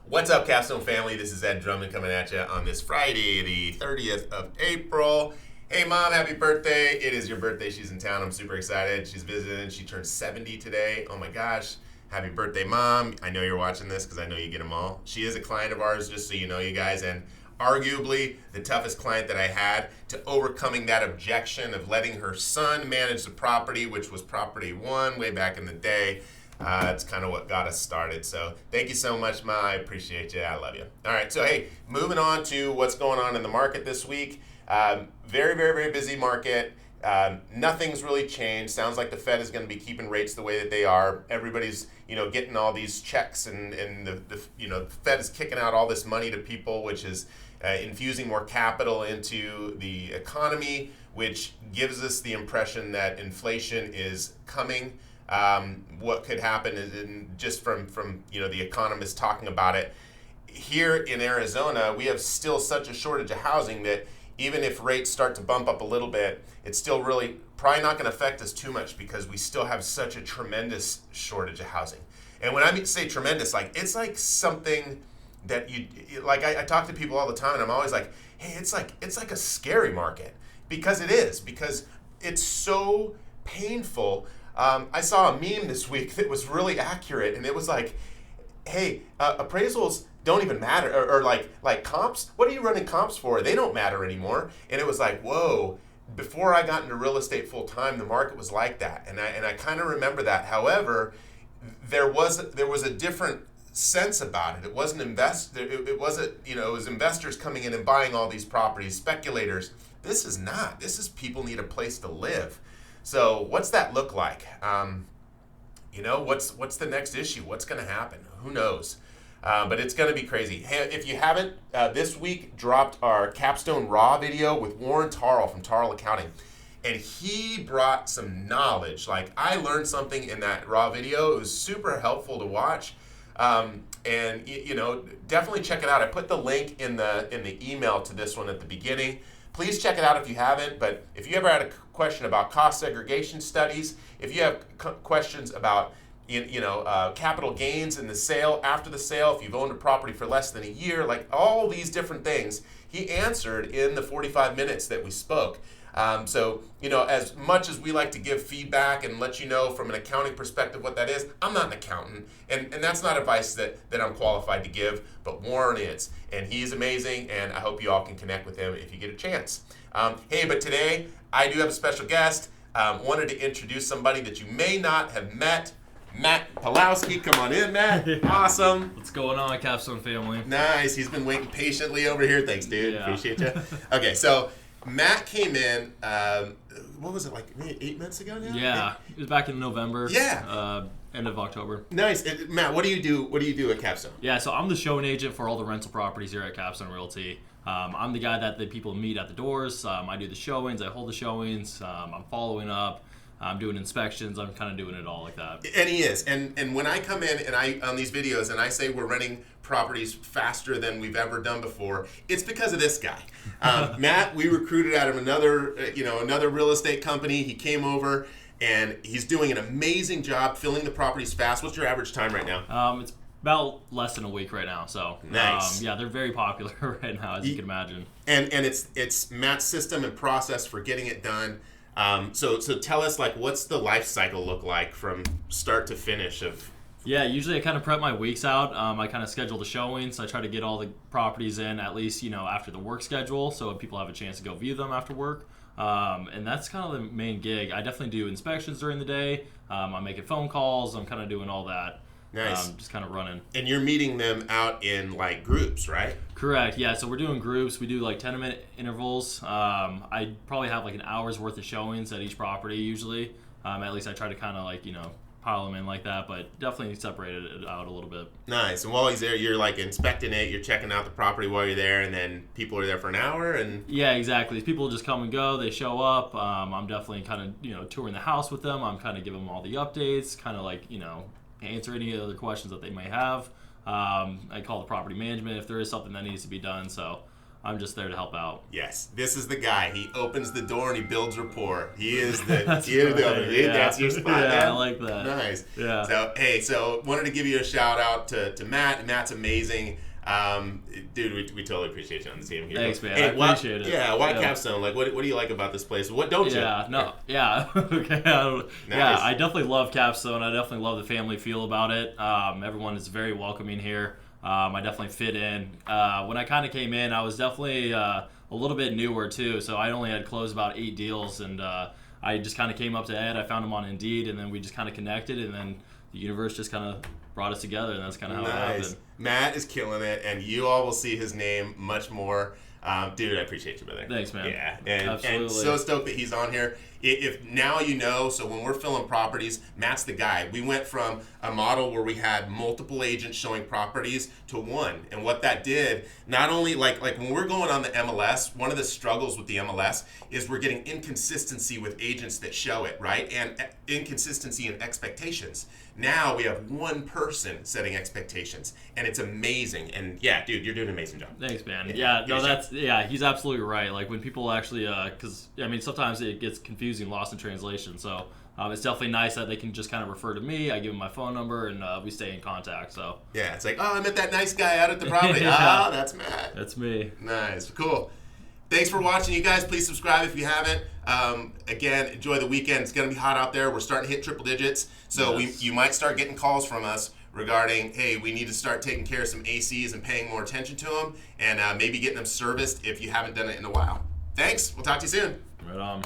What's up, Capstone family? This is Ed Drummond coming at you on this Friday, the 30th of April. Hey, Mom, happy birthday. It is your birthday. She's in town. I'm super excited. She's visiting. She turned 70 today. Oh, my gosh. Happy birthday, Mom. I know you're watching this because I know you get them all. She is a client of ours, just so you know, you guys, and arguably the toughest client that I had to overcoming that objection of letting her son manage the property, which was property one way back in the day. It's kind of what got us started. So thank you so much, Ma. I appreciate you. I love you. All right. So, hey, moving on to what's going on in the market this week. Very, very, very busy market. Nothing's really changed. Sounds like the Fed is going to be keeping rates the way that they are. Everybody's, getting all these checks and the Fed is kicking out all this money to people, which is infusing more capital into the economy, which gives us the impression that inflation is coming. What could happen is just from the economists talking about it. Here in Arizona, we have still such a shortage of housing that even if rates start to bump up a little bit, it's still really probably not going to affect us too much because we still have such a tremendous shortage of housing. And when I say tremendous, it's like something that I talk to people all the time and I'm always like, hey, it's like a scary market because it's so painful. I saw a meme this week that was really accurate, and it was like, hey, appraisals don't even matter, or like comps, what are you running comps for? They don't matter anymore. And it was like, whoa, before I got into real estate full time, the market was like that. And I kind of remember that. However, there was a different sense about it. It wasn't it was investors coming in and buying all these properties, speculators. This is people need a place to live. So what's that look like? What's the next issue? What's going to happen? Who knows? But it's going to be crazy. Hey, if you haven't, this week dropped our Capstone Raw video with Warren Tarl from Tarl Accounting. And he brought some knowledge. Like, I learned something in that Raw video. It was super helpful to watch. And definitely check it out. I put the link in the email to this one at the beginning. Please check it out if you haven't, but if you ever had a question about cost segregation studies, if you have questions about capital gains in the sale, after the sale, if you've owned a property for less than a year, like all these different things, he answered in the 45 minutes that we spoke. So, as much as we like to give feedback and let you know from an accounting perspective what that is, I'm not an accountant, and that's not advice that I'm qualified to give, but Warren is, and he's amazing, and I hope you all can connect with him if you get a chance. Hey, but today, I do have a special guest. Wanted to introduce somebody that you may not have met. Matt Pawlowski, come on in, Matt. Awesome. What's going on, Capstone family? Nice. He's been waiting patiently over here. Thanks, dude. Yeah. Appreciate you. Okay, so Matt came in, what was it, like maybe 8 months ago now? Yeah, it was back in November. Yeah. End of October. Nice. Matt, what do you do at Capstone? Yeah, so I'm the showing agent for all the rental properties here at Capstone Realty. I'm the guy that the people meet at the doors. I do the showings. I hold the showings. I'm following up. I'm doing inspections. I'm kind of doing it all like that. And he is. And when I come in and on these videos and I say we're renting properties faster than we've ever done before, it's because of this guy. Matt, we recruited out of another real estate company. He came over and he's doing an amazing job filling the properties fast. What's your average time right now? It's about less than a week right now. So nice. Yeah, they're very popular right now, as you can imagine. And it's Matt's system and process for getting it done. So tell us, what's the life cycle look like from start to finish of? Yeah, usually I kind of prep my weeks out. I kind of schedule the showings. I try to get all the properties in at least, after the work schedule, so people have a chance to go view them after work. And that's kind of the main gig. I definitely do inspections during the day. I'm making phone calls. I'm kind of doing all that. Nice. Just kind of running. And you're meeting them out in groups, right? Correct. Yeah. So we're doing groups. We do 10-minute intervals. I probably have an hour's worth of showings at each property usually. At least I try to kind of pile them in like that, but definitely separated it out a little bit. Nice. And while he's there, you're inspecting it. You're checking out the property while you're there, and then people are there for an hour. And yeah, exactly. People just come and go. They show up. I'm definitely kind of touring the house with them. I'm kind of giving them all the updates. Kind of answer any other questions that they may have. I call the property management if there is something that needs to be done. So I'm just there to help out. Yes, this is the guy. He opens the door and he builds rapport. He is the That's that's your spot, yeah, man. I like that. Nice. Yeah. So wanted to give you a shout out to Matt. Matt's amazing. Dude, we totally appreciate you on the team here. Thanks, man. Hey, I appreciate it. Yeah, why Capstone? Like, what do you like about this place? What don't you? Okay. Yeah, Nice. I definitely love Capstone. I definitely love the family feel about it. Everyone is very welcoming here. I definitely fit in. When I kind of came in, I was definitely a little bit newer too, so I only had closed about 8 deals, and I just kind of came up to Ed. I found him on Indeed, and then we just kind of connected, and then the universe just kind of brought us together, and that's kind of how it happened. Matt is killing it, and you all will see his name much more. Dude, I appreciate you, brother. Thanks, man. Yeah, Absolutely. and so stoked that he's on here. If now you know, so when we're filling properties, Matt's the guy. We went from a model where we had multiple agents showing properties to one, and what that did, not only like when we're going on the MLS, one of the struggles with the MLS is we're getting inconsistency with agents that show it, right? And inconsistency in expectations. Now we have one person setting expectations, and it's amazing. And yeah, dude, you're doing an amazing job. Thanks, man. He's absolutely right. Like when people actually, because I mean, sometimes it gets confusing, lost in translation. So it's definitely nice that they can just kind of refer to me. I give them my phone number, and we stay in contact. So yeah, it's like, oh, I met that nice guy out at the property. That's Matt. That's me. Nice, cool. Thanks for watching, you guys. Please subscribe if you haven't. Again, enjoy the weekend. It's going to be hot out there. We're starting to hit triple digits. So Yes. you might start getting calls from us regarding, hey, we need to start taking care of some ACs and paying more attention to them, and maybe getting them serviced if you haven't done it in a while. Thanks. We'll talk to you soon. Right on.